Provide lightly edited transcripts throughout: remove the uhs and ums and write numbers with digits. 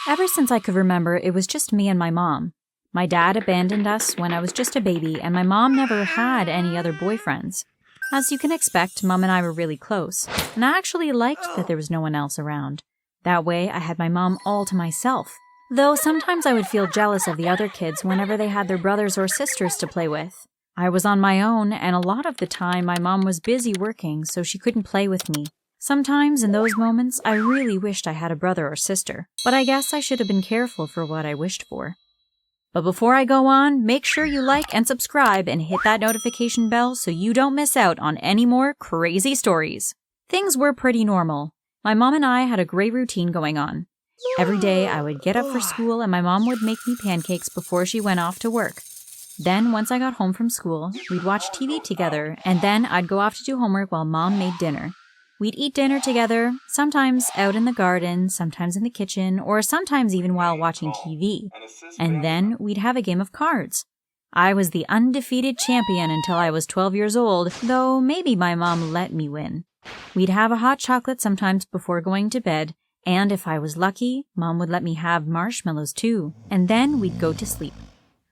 Ever since I could remember, it was just me and my mom. My dad abandoned us when I was just a baby, and my mom never had any other boyfriends. As you can expect, Mom and I were really close, and I actually liked that there was no one else around. That way, I had my mom all to myself. Though sometimes I would feel jealous of the other kids whenever they had their brothers or sisters to play with. I was on my own, and a lot of the time my mom was busy working, so she couldn't play with me. Sometimes in those moments, I really wished I had a brother or sister, but I guess I should have been careful for what I wished for. But before I go on, make sure you like and subscribe and hit that notification bell so you don't miss out on any more crazy stories. Things were pretty normal. My mom and I had a great routine going on. Every day I would get up for school and my mom would make me pancakes before she went off to work. Then once I got home from school, we'd watch TV together, and then I'd go off to do homework while Mom made dinner. We'd eat dinner together, sometimes out in the garden, sometimes in the kitchen, or sometimes even while watching TV. And then we'd have a game of cards. I was the undefeated champion until I was 12 years old, though maybe my mom let me win. We'd have a hot chocolate sometimes before going to bed, and if I was lucky, Mom would let me have marshmallows too, and then we'd go to sleep.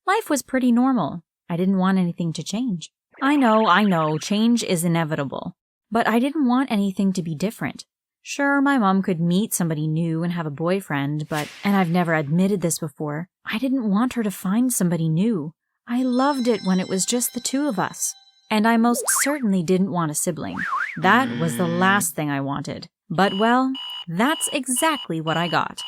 Life was pretty normal. I didn't want anything to change. I know, change is inevitable. But I didn't want anything to be different. Sure, my mom could meet somebody new and have a boyfriend, and I've never admitted this before, I didn't want her to find somebody new. I loved it when it was just the two of us. And I most certainly didn't want a sibling. That was the last thing I wanted. But well, that's exactly what I got.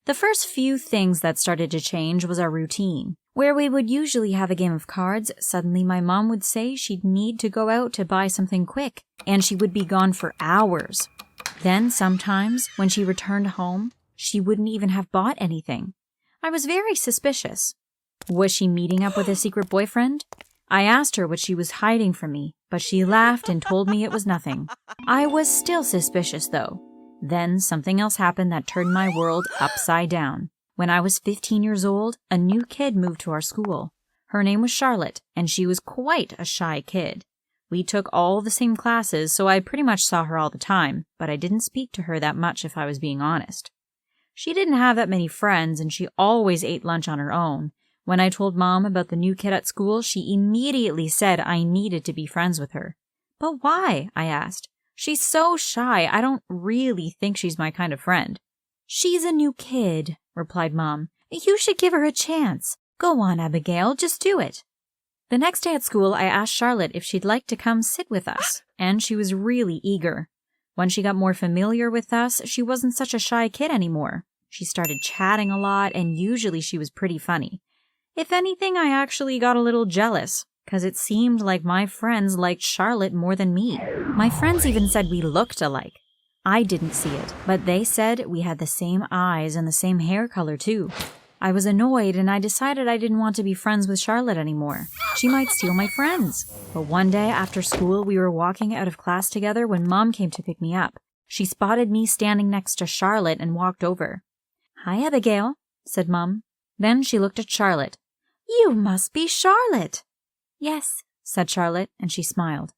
The first few things that started to change was our routine. Where we would usually have a game of cards, suddenly my mom would say she'd need to go out to buy something quick, and she would be gone for hours. Then sometimes, when she returned home, she wouldn't even have bought anything. I was very suspicious. Was she meeting up with a secret boyfriend? I asked her what she was hiding from me, but she laughed and told me it was nothing. I was still suspicious, though. Then something else happened that turned my world upside down. When I was 15 years old, a new kid moved to our school. Her name was Charlotte, and she was quite a shy kid. We took all the same classes, so I pretty much saw her all the time, but I didn't speak to her that much if I was being honest. She didn't have that many friends, and she always ate lunch on her own. When I told Mom about the new kid at school, she immediately said I needed to be friends with her. But why? I asked. She's so shy, I don't really think she's my kind of friend. She's a new kid, replied Mom. You should give her a chance. Go on, Abigail, just do it. The next day at school, I asked Charlotte if she'd like to come sit with us, and she was really eager. When she got more familiar with us, she wasn't such a shy kid anymore. She started chatting a lot, and usually she was pretty funny. If anything, I actually got a little jealous, because it seemed like my friends liked Charlotte more than me. My friends even said we looked alike. I didn't see it, but they said we had the same eyes and the same hair color too. I was annoyed and I decided I didn't want to be friends with Charlotte anymore. She might steal my friends. But one day after school, we were walking out of class together when Mom came to pick me up. She spotted me standing next to Charlotte and walked over. Hi, Abigail, said Mom. Then she looked at Charlotte. You must be Charlotte. Yes, said Charlotte, and she smiled.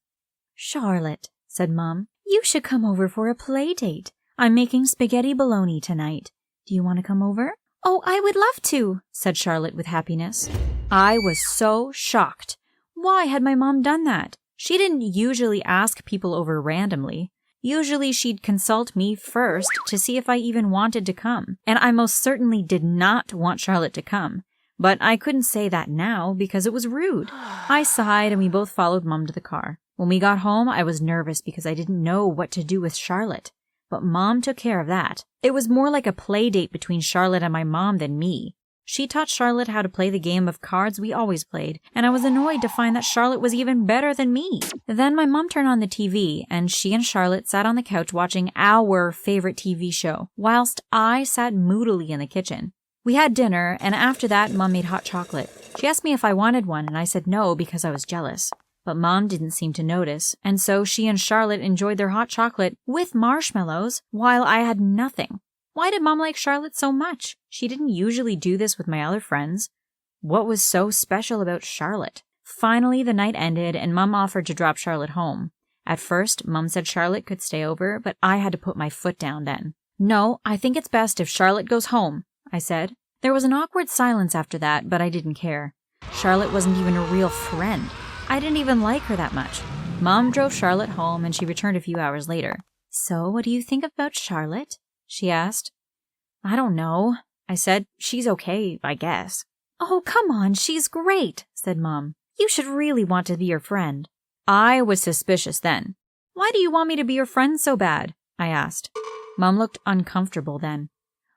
Charlotte, said Mom. You should come over for a play date. I'm making spaghetti bologna tonight. Do you want to come over? Oh, I would love to, said Charlotte with happiness. I was so shocked. Why had my mom done that? She didn't usually ask people over randomly. Usually she'd consult me first to see if I even wanted to come. And I most certainly did not want Charlotte to come. But I couldn't say that now because it was rude. I sighed and we both followed Mom to the car. When we got home, I was nervous because I didn't know what to do with Charlotte. But Mom took care of that. It was more like a play date between Charlotte and my mom than me. She taught Charlotte how to play the game of cards we always played, and I was annoyed to find that Charlotte was even better than me. Then my mom turned on the TV, and she and Charlotte sat on the couch watching our favorite TV show, whilst I sat moodily in the kitchen. We had dinner, and after that, Mom made hot chocolate. She asked me if I wanted one, and I said no because I was jealous. But Mom didn't seem to notice, and so she and Charlotte enjoyed their hot chocolate with marshmallows while I had nothing. Why did Mom like Charlotte so much? She didn't usually do this with my other friends. What was so special about Charlotte? Finally, the night ended, and Mom offered to drop Charlotte home. At first, Mom said Charlotte could stay over, but I had to put my foot down then. No, I think it's best if Charlotte goes home, I said. There was an awkward silence after that, but I didn't care. Charlotte wasn't even a real friend. I didn't even like her that much. Mom drove Charlotte home and she returned a few hours later. "So, what do you think about Charlotte?" she asked. "I don't know," I said. "She's okay, I guess." "Oh, come on, she's great," said Mom. "You should really want to be her friend." I was suspicious then. "Why do you want me to be your friend so bad?" I asked. Mom looked uncomfortable then.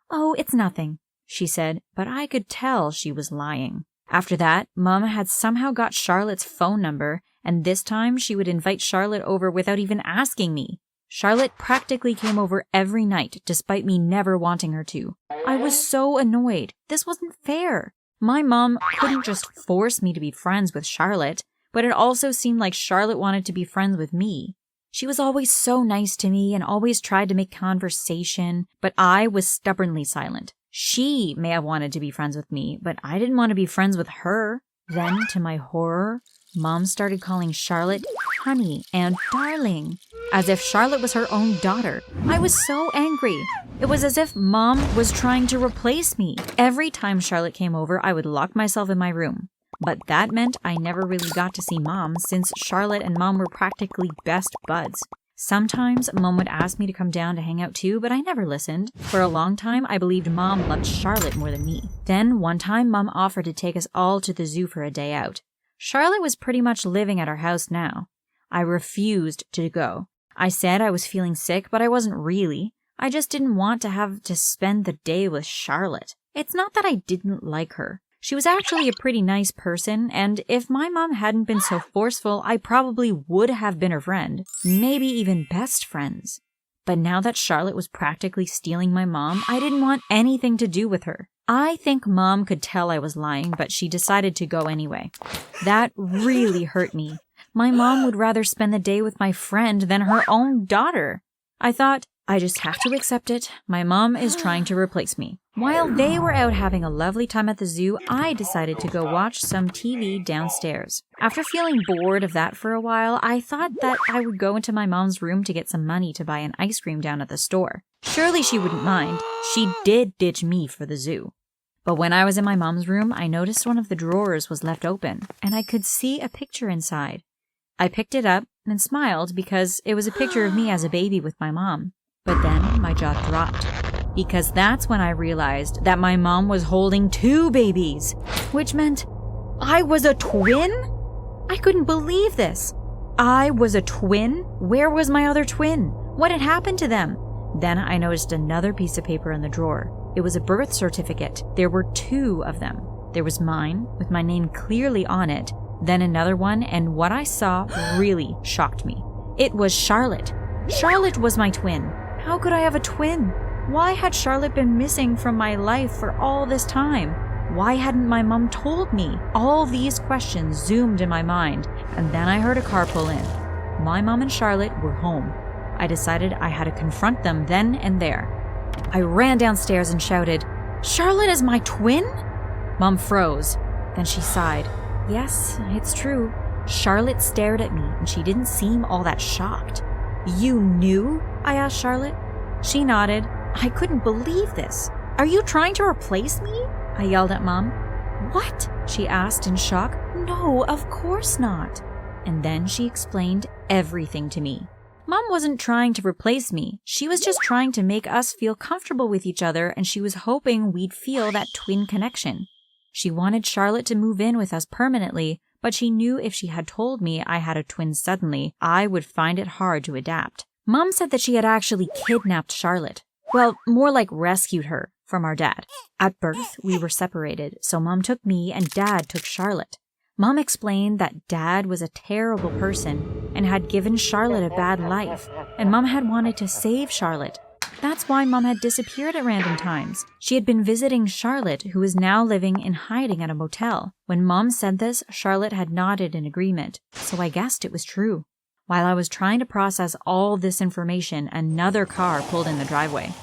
"Oh, it's nothing," she said, but I could tell she was lying. After that, Mom had somehow got Charlotte's phone number, and this time she would invite Charlotte over without even asking me. Charlotte practically came over every night, despite me never wanting her to. I was so annoyed. This wasn't fair. My mom couldn't just force me to be friends with Charlotte, but it also seemed like Charlotte wanted to be friends with me. She was always so nice to me and always tried to make conversation, but I was stubbornly silent. She may have wanted to be friends with me, but I didn't want to be friends with her. Then, to my horror, Mom started calling Charlotte honey and darling, as if Charlotte was her own daughter. I was so angry. It was as if Mom was trying to replace me. Every time Charlotte came over, I would lock myself in my room. But that meant I never really got to see Mom, since Charlotte and Mom were practically best buds. Sometimes Mom would ask me to come down to hang out too, but I never listened. For a long time, I believed Mom loved Charlotte more than me. Then, one time, Mom offered to take us all to the zoo for a day out. Charlotte was pretty much living at our house now. I refused to go. I said I was feeling sick, but I wasn't really. I just didn't want to have to spend the day with Charlotte. It's not that I didn't like her. She was actually a pretty nice person, and if my mom hadn't been so forceful, I probably would have been her friend, maybe even best friends. But now that Charlotte was practically stealing my mom, I didn't want anything to do with her. I think Mom could tell I was lying, but she decided to go anyway. That really hurt me. My mom would rather spend the day with my friend than her own daughter. I thought, I just have to accept it. My mom is trying to replace me. While they were out having a lovely time at the zoo, I decided to go watch some TV downstairs. After feeling bored of that for a while, I thought that I would go into my mom's room to get some money to buy an ice cream down at the store. Surely she wouldn't mind. She did ditch me for the zoo. But when I was in my mom's room, I noticed one of the drawers was left open, and I could see a picture inside. I picked it up and smiled because it was a picture of me as a baby with my mom. But then my jaw dropped, because that's when I realized that my mom was holding 2 babies, which meant I was a twin? I couldn't believe this. I was a twin? Where was my other twin? What had happened to them? Then I noticed another piece of paper in the drawer. It was a birth certificate. There were 2 of them. There was mine, with my name clearly on it, then another one, and what I saw really shocked me. It was Charlotte. Charlotte was my twin. How could I have a twin? Why had Charlotte been missing from my life for all this time? Why hadn't my mom told me? All these questions zoomed in my mind, and then I heard a car pull in. My mom and Charlotte were home. I decided I had to confront them then and there. I ran downstairs and shouted, "Charlotte is my twin?" Mom froze. Then she sighed. "Yes, it's true." Charlotte stared at me, and she didn't seem all that shocked. "You knew?" I asked Charlotte. She nodded. I couldn't believe this. "Are you trying to replace me?" I yelled at Mom. "What?" she asked in shock. "No, of course not." And then she explained everything to me. Mom wasn't trying to replace me. She was just trying to make us feel comfortable with each other, and she was hoping we'd feel that twin connection. She wanted Charlotte to move in with us permanently, but she knew if she had told me I had a twin suddenly, I would find it hard to adapt. Mom said that she had actually kidnapped Charlotte. Well, more like rescued her from our dad. At birth, we were separated, so Mom took me and Dad took Charlotte. Mom explained that Dad was a terrible person and had given Charlotte a bad life, and Mom had wanted to save Charlotte. That's why Mom had disappeared at random times. She had been visiting Charlotte, who was now living in hiding at a motel. When Mom said this, Charlotte had nodded in agreement, so I guessed it was true. While I was trying to process all this information, another car pulled in the driveway.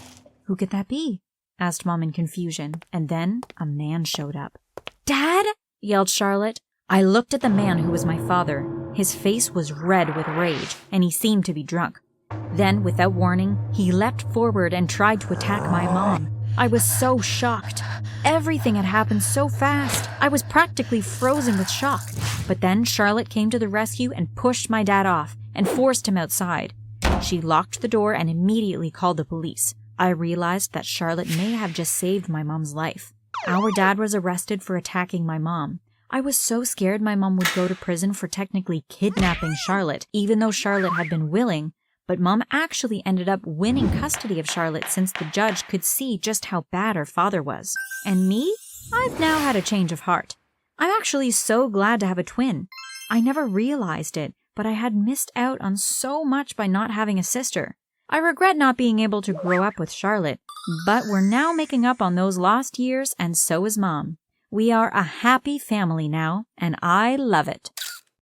"Who could that be?" asked Mom in confusion, and then a man showed up. "Dad!" yelled Charlotte. I looked at the man who was my father. His face was red with rage, and he seemed to be drunk. Then, without warning, he leapt forward and tried to attack my mom. I was so shocked. Everything had happened so fast. I was practically frozen with shock. But then Charlotte came to the rescue and pushed my dad off and forced him outside. She locked the door and immediately called the police. I realized that Charlotte may have just saved my mom's life. Our dad was arrested for attacking my mom. I was so scared my mom would go to prison for technically kidnapping Charlotte, even though Charlotte had been willing. But Mom actually ended up winning custody of Charlotte since the judge could see just how bad her father was. And me? I've now had a change of heart. I'm actually so glad to have a twin. I never realized it, but I had missed out on so much by not having a sister. I regret not being able to grow up with Charlotte, but we're now making up on those lost years, and so is Mom. We are a happy family now, and I love it.